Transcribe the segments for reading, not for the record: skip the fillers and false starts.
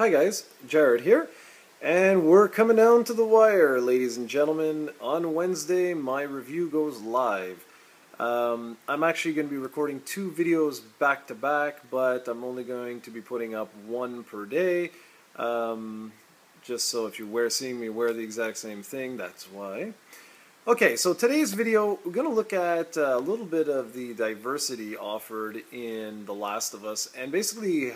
Hi guys, Jarrod here, and we're coming down to the wire, ladies and gentlemen. On Wednesday, my review goes live. I'm actually going to be recording 2 videos back to back, but I'm only going to be putting up 1 per day. Just so if you're seeing me wear the exact same thing, that's why. Okay, so today's video, we're going to look at a little bit of the diversity offered in The Last of Us, and basically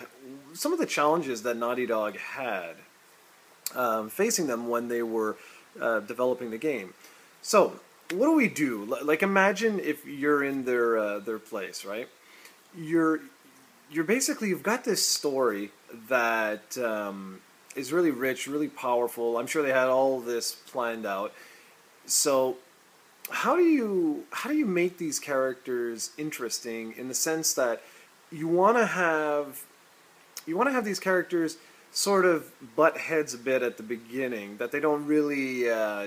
some of the challenges that Naughty Dog had facing them when they were developing the game. So, what do we do? Like, imagine if you're in their place, right? You're basically, you've got this story that is really rich, really powerful. I'm sure they had all this planned out. So, how do you make these characters interesting in the sense that you want to have these characters sort of butt heads a bit at the beginning, that they don't really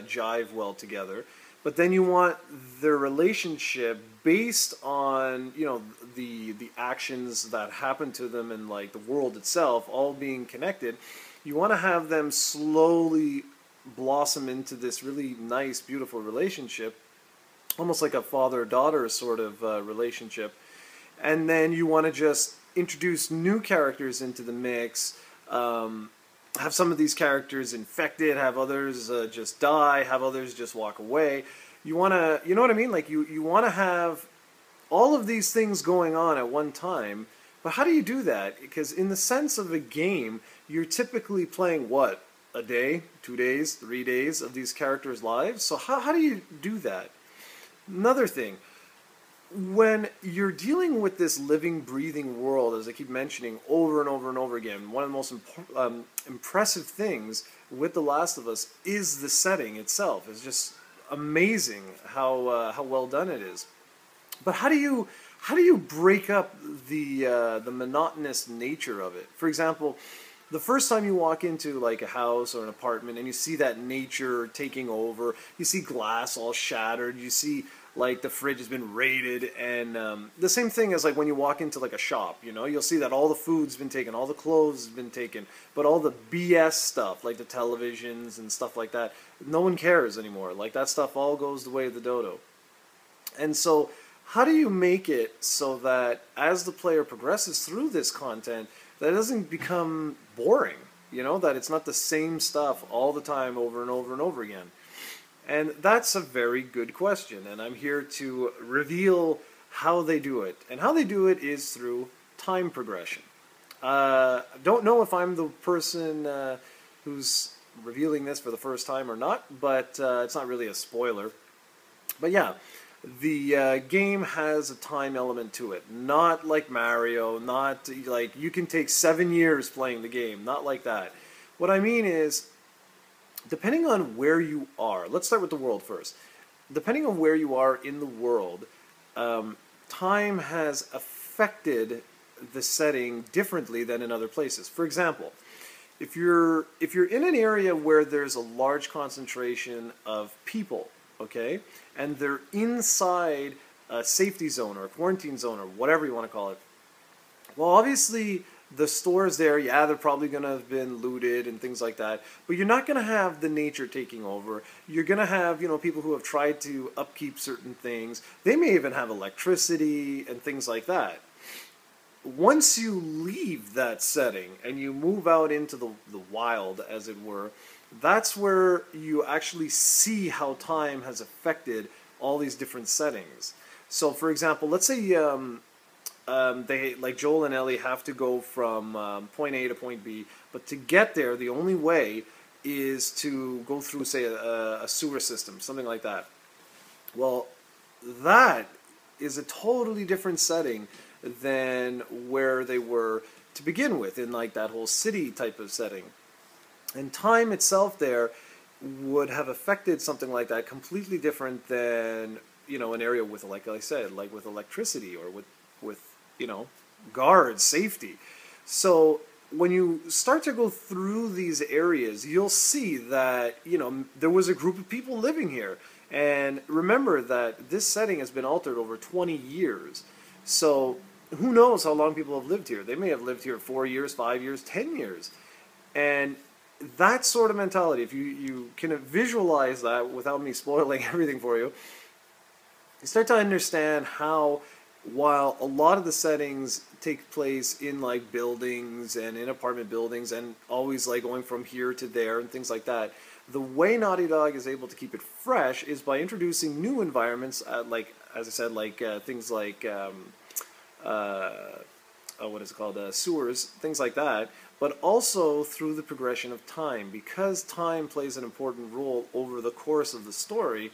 jive well together, but then you want their relationship based on, you know, the actions that happen to them and like the world itself all being connected. You want to have them slowly blossom into this really nice, beautiful relationship, almost like a father-daughter sort of relationship. And then you want to just introduce new characters into the mix, have some of these characters infected, have others just die, have others just walk away. You want to, you know what I mean? Like you want to have all of these things going on at one time. But how do you do that? Because in the sense of a game, you're typically playing what? A day, 2 days, 3 days of these characters' lives? So how do you do that? Another thing, when you're dealing with this living, breathing world, as I keep mentioning over and over and over again, one of the most impressive things with The Last of Us is the setting itself. It's just amazing how well done it is. But how do you break up the monotonous nature of it? For example, the first time you walk into like a house or an apartment and you see that nature taking over, you see glass all shattered, you see like the fridge has been raided, and the same thing as like when you walk into like a shop, you know, you'll see that all the food's been taken, all the clothes has been taken, but all the BS stuff, like the televisions and stuff like that, no one cares anymore. Like that stuff all goes the way of the dodo. And so how do you make it so that as the player progresses through this content, that it doesn't become boring, you know, that it's not the same stuff all the time over and over and over again? And that's a very good question, and I'm here to reveal how they do it. And how they do it is through time progression. Don't know if I'm the person who's revealing this for the first time or not, but it's not really a spoiler. But yeah, the game has a time element to it. Not like Mario, not like you can take 7 years playing the game, not like that. What I mean is, depending on where you are, let's start with the world first. Depending on where you are in the world, time has affected the setting differently than in other places. For example, if you're in an area where there's a large concentration of people, okay, and they're inside a safety zone or a quarantine zone or whatever you want to call it, well, obviously the stores there, yeah, they're probably going to have been looted and things like that, but you're not going to have the nature taking over. You're going to have, you know, people who have tried to upkeep certain things. They may even have electricity and things like that. Once you leave that setting and you move out into the wild, as it were, that's where you actually see how time has affected all these different settings. So, for example, let's say they, like Joel and Ellie, have to go from point A to point B, but to get there, the only way is to go through, say, a sewer system, something like that. Well, that is a totally different setting than where they were to begin with, in like that whole city type of setting. And time itself there would have affected something like that completely different than, you know, an area with, like I said, like with electricity or with you know, guards, safety. So when you start to go through these areas, you'll see that, you know, there was a group of people living here. And remember that this setting has been altered over 20 years. So who knows how long people have lived here? They may have lived here 4 years, 5 years, 10 years. And that sort of mentality, if you can visualize that without me spoiling everything for you, you start to understand how, while a lot of the settings take place in like buildings and in apartment buildings and always like going from here to there and things like that, the way Naughty Dog is able to keep it fresh is by introducing new environments, like, as I said, like things like what is it called, sewers, things like that, but also through the progression of time. Because time plays an important role over the course of the story,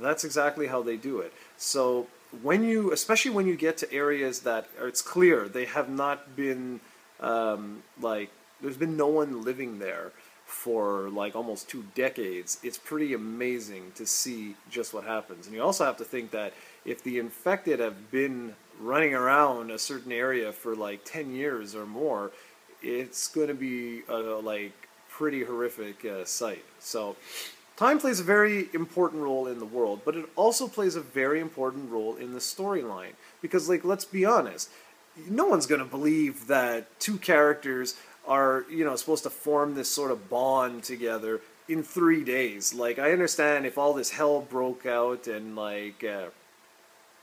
that's exactly how they do it. So when you, especially when you get to areas that it's clear they have not been, like, there's been no one living there for like almost 2 decades, it's pretty amazing to see just what happens. And you also have to think that if the infected have been running around a certain area for like 10 years or more, it's going to be a like pretty horrific sight. So time plays a very important role in the world, but it also plays a very important role in the storyline. Because, like, let's be honest, no one's going to believe that 2 characters are, you know, supposed to form this sort of bond together in 3 days. Like, I understand if all this hell broke out and like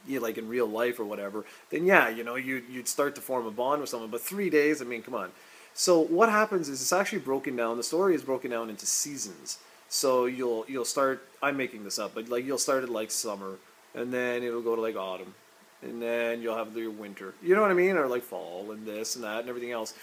like in real life or whatever, then yeah, you know, you'd start to form a bond with someone. But 3 days, I mean, come on. So what happens is it's actually broken down. The story is broken down into seasons. So you'll start. I'm making this up, but like you'll start at like summer, and then it'll go to like autumn, and then you'll have your winter. You know what I mean? Or like fall and this and that and everything else.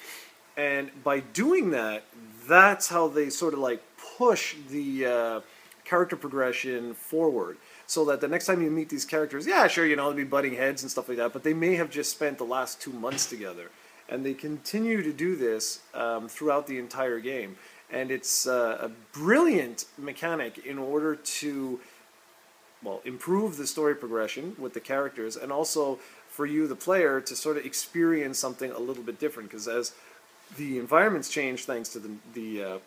And by doing that, that's how they sort of like push the character progression forward. So that the next time you meet these characters, yeah, sure, you know, they'll be butting heads and stuff like that, but they may have just spent the last 2 months together. And they continue to do this throughout the entire game. And it's a brilliant mechanic in order to, well, improve the story progression with the characters, and also for you, the player, to sort of experience something a little bit different. Because as the environments change thanks to the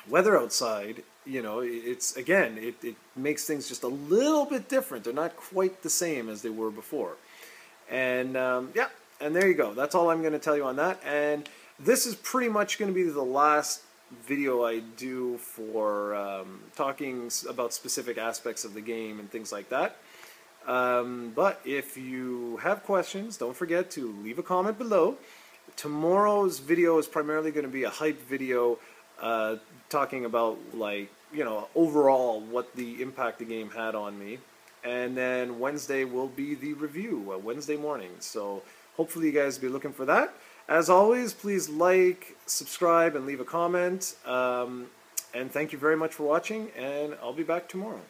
weather outside, you know, it's, again, it makes things just a little bit different. They're not quite the same as they were before. And yeah, and there you go. That's all I'm going to tell you on that. And this is pretty much going to be the last video I do for talking about specific aspects of the game and things like that. But if you have questions, don't forget to leave a comment below. Tomorrow's video is primarily going to be a hype video talking about, like, you know, overall what the impact the game had on me. And then Wednesday will be the review, Wednesday morning. So hopefully you guys will be looking for that. As always, please like, subscribe, and leave a comment. And thank you very much for watching, and I'll be back tomorrow.